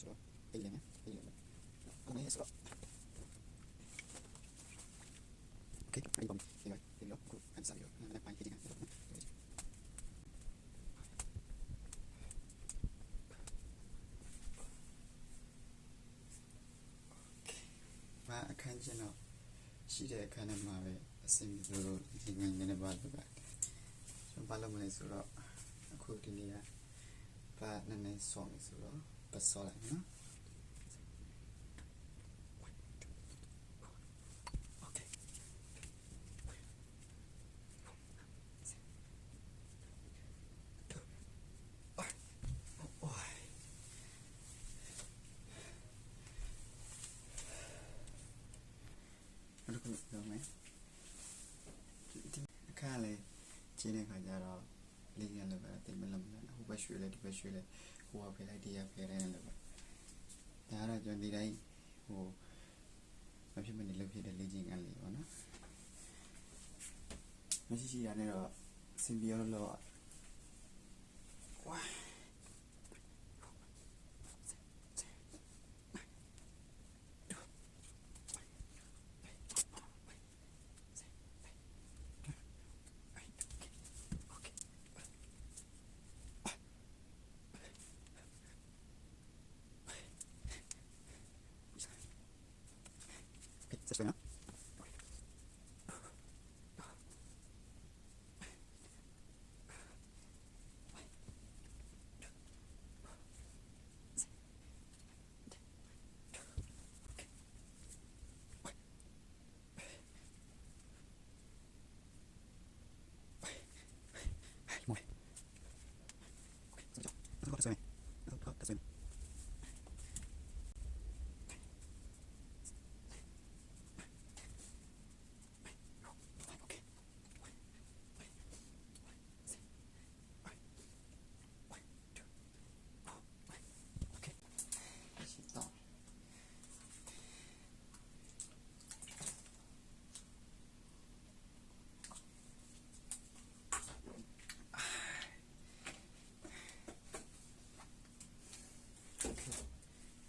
ဆိုတော့အေးရမယ်အေးရမယ်အဲ့ဒါဆိုတော့ okay အဲ့ဒီဒီရောခုအန်စာရောအဲ့ဒါပိုင်းပြင်နေတာ มาအခန်းကျင်းတော့ရှိတဲ့အခန်းထဲမှာပဲအစင်ပြီးလို့ဒီငင်းနေပါလို့ပဲကျွန်တော်ဘာလုပ်မလဲဆိုတော့အခုဒီနေ့ကဘာနည်းနည်းဆောင်းနေဆိုတော့ပတ်ဆောလိုက်နော်အခါလေကျင်းတဲ့ခါကျတော့လေးရလည်းပဲတိတ်မလုံးနဲ့ဟိုဘက်ရွှေ့လဲဒီဘက်ရွှေ့လဲဟိုကဖယ်လိုက်ဒီကဖယ်လိုက်လည်းပဲဒါကတော့ကျွန်တော်ဒီတိုင်းဟိုမဖြစ်မနေလုပ်ဖြစ်တဲ့လေ့ကျင့်ခန်းလေးပေါ့နော်မရှိရှိရတဲ့တော့စင်ပြီးတော့ဝါဆက်စနော်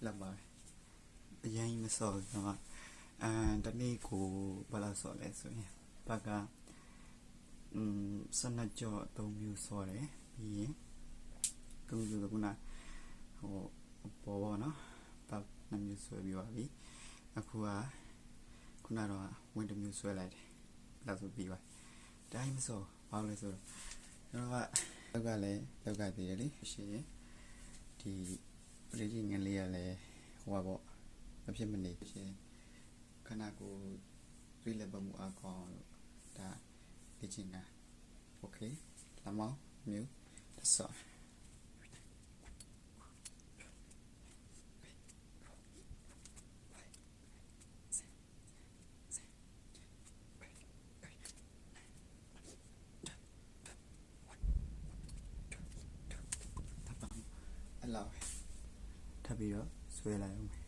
လာပါအရင်မစော်တော့တနေ့ကိုဘာလို့စော်လဲဆိုရင်ဘာကစနကြော3မျိုးစော်တယ်ပြီးရင်3မျိုးကခုနဟိုပေါ်ပေါ့နော်ဘာ2မျိုးဆွဲပြီးပါပြီအခုကခုနတော့ဝင်1မျိုးဆွဲလိုက်တယ်လောက်ဆိုပြီးပါတိုင်းမစော်ဘာလို့လဲဆိုတော့ကျွန်တော်ကလောက်ကလည်းလောက်ကတည်တယ်လေရှင်ဒီလေ့ကျင့်ခန်းလေးရလဲဟိုပါပေါ့မဖြစ်မနေရှင်ခဏကိုတွေးလက်ပတ်မှုအကောင်းလို့ဒါလေ့ကျင့်ခန်းโอเคလာမောင်းမျိုးဆော့အလောက်ထပ်ပြီးတော့ဆွဲလိုက်အောင်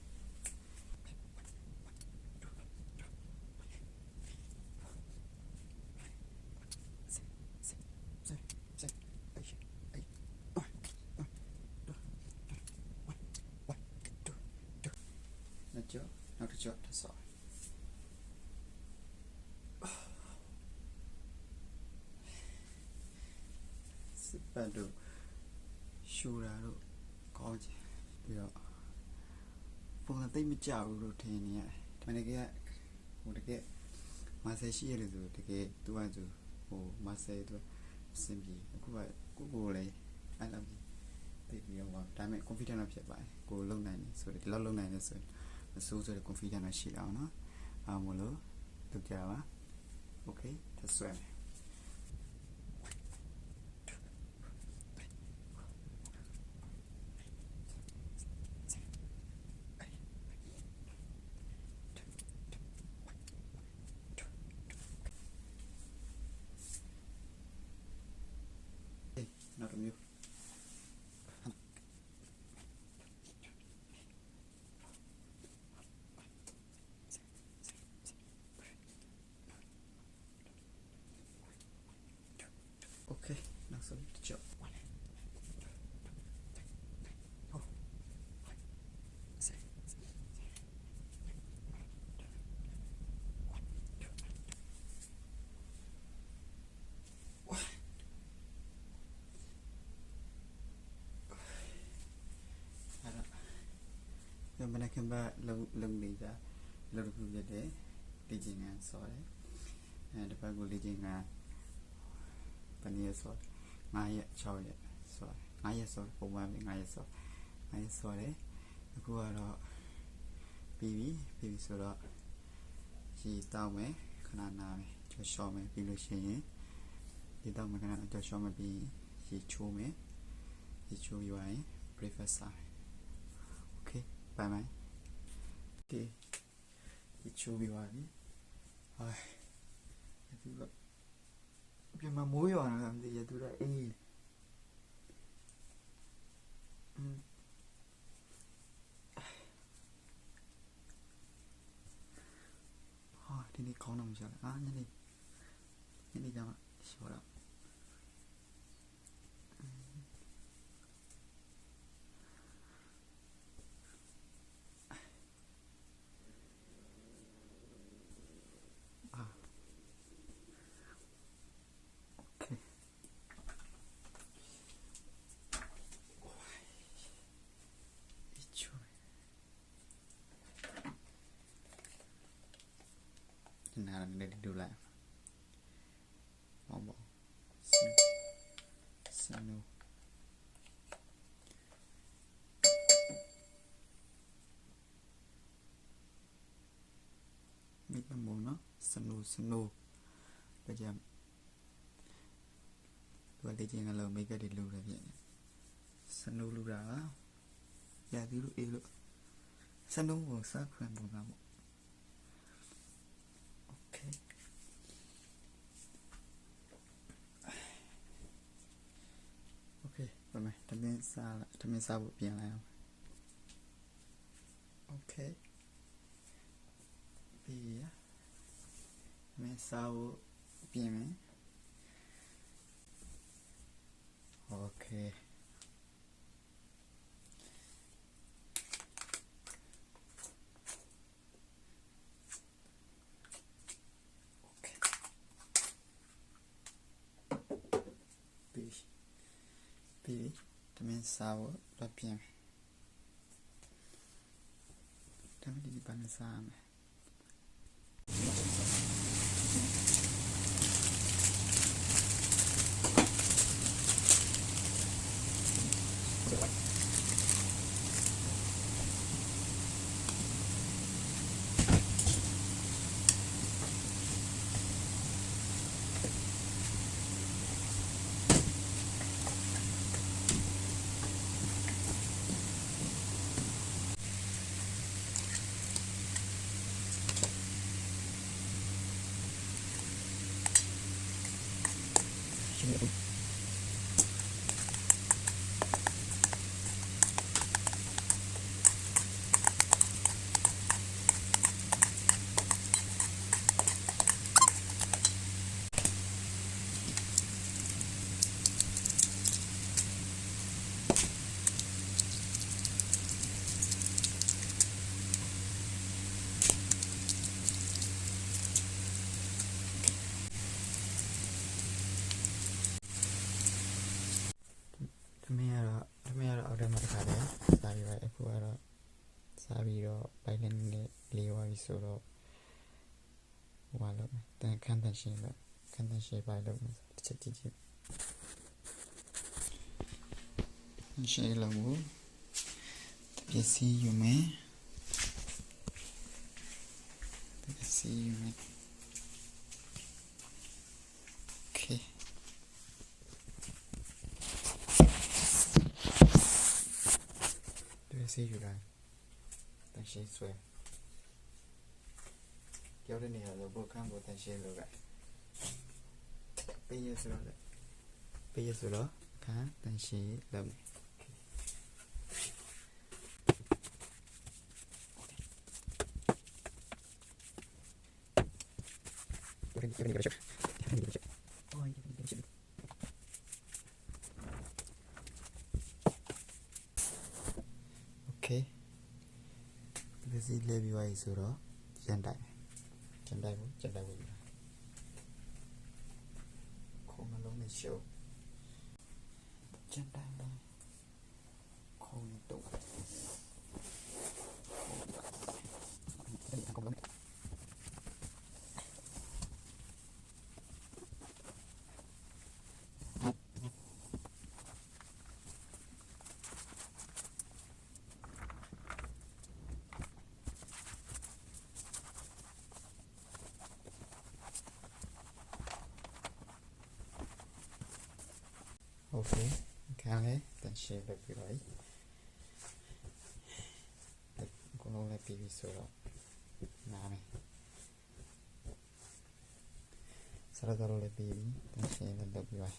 နောက်တစ်ကြော့ထပ်ဆော့စစ်ပတ်တို့ရှူတာတို့ကောင်းချင်ပြီးတော့ပုံစံသိမ့်မကြဘူးလို့ထင်နေရတယ်။ဒါပေမဲ့ကဟိုတကယ်မာဆယ်ရှိရတယ်ဆိုတကယ်သူကဆိုဟိုမာဆယ်သူအဆင်ပြေအခုကကိုလည်းအဲ့လိုသိပြီးတော့ဒါပေမဲ့ confident ဖြစ်ပါတယ်ကိုလုံနိုင်တယ်ဆိုတော့ဒီလောက်လုံနိုင်တယ်ဆိုရင်မစိုးဆိုတဲ့ confident ရှိတာအောင်နော်အားမလို့လုပ်ကြပါ okay သက်ဆွဲမယ်နောက်တစ်မျိုး မနက်ခင်းဘက်လုံနေကြလုံတစ်ခုဖြစ်တဲ့လေ့ကျင့်ခန်းဆော်တယ်တစ်ပတ်ကိုလေ့ကျင့်ခန်းဘယ်နည်းဆော်9ရက်6ရက်ဆော်9ရက်ဆော်ပုံမှန်9ရက်ဆော်တယ်အခုကတော့ပြီးပြီဆိုတော့ရေတောက်မယ်ခဏနာမယ်ကြော်လျှော့မယ်ပြီးလို့ရှိရင်ရေတောက်မယ်ခဏကြော်လျှော့မယ်ပြီးရေချိုးမယ်ရေချိုးပြီးရင် breakfast စားမယ် okay bye bye ဒီရေချိုးပြီးပါပြီဟိုဒီကပြန်မမိုးရွာတာမသိရသူကအေးဒီနေ့ခေါင်းတော့မရှာလားညနေကျမှရှော့တော့နားနေတူလိုက်ဘောစနူမိမမို့နော်စနူဒါကြောင့်ဒီလေ့ကျင့်ခန်းလုံးမိတ်ကတွေလူတယ်ဖြစ်နေစနူလူတာရသည်လို့အေးလို့စနူကိုစားခွင့်ပုံစံပေါ့bye bye တမင်စားဖို့ပြင်လိုက်အောင် okay ပြီးရတမင်စားဖို့ပြင်မယ် okayပြီးတမင်စားဖို့တော့ပြင်မယ်တမင်ဒီပန်းစားမယ်တမင်ကတော့အောက်ထဲမှာတစ်ခါတည်းစားပြီးပါအခုကတော့စားပြီးတော့ပိုင်းနဲ့လေးဝါးပြီဆိုတော့ဟိုပါလို့တန်ခန်းတန်ရှင်းပိုင်းလို့တစ်ချက်ကြည့်ရှင်းလို့ပစ္စည်းယူမယ်okay see you guys တန်ရှင်းဆွဲကြောက်တဲ့နေရာတော့ဘုတ်ခန်းကိုတန်ရှင်းလို့ကပေးရဆိုတော့ခန်းတန်ရှင်းလုပ်မယ်okay ဒီစီလေးပြီးပါဆိုတော့ရန်တိုက်ဖို့ခုံနှလုံးနဲ့ရှုပ်ကြံတိုက်မယ်ခုံနဲ့တော့ okay ခံလဲတန်ရှင်းလုပ်ပြီးတော့အကုန်လုံးလည်းပြီးပြီဆိုတော့နားမယ်စရတော်လည်းပြီးပြီတန်ရှင်းလည်းလုပ်ပြီးတော့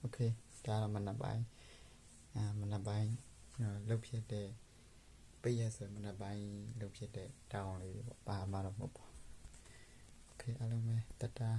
okay ဒါတော့မနက်ပိုင်းလုပ်ဖြစ်တဲ့ပိတ်ရဆိုမနက်ပိုင်းလုပ်ဖြစ်တဲ့တောင်းလေးပေါ့ဘာမှတော့မဟုတ်ပါဘူး okay အားလုံးပဲတတား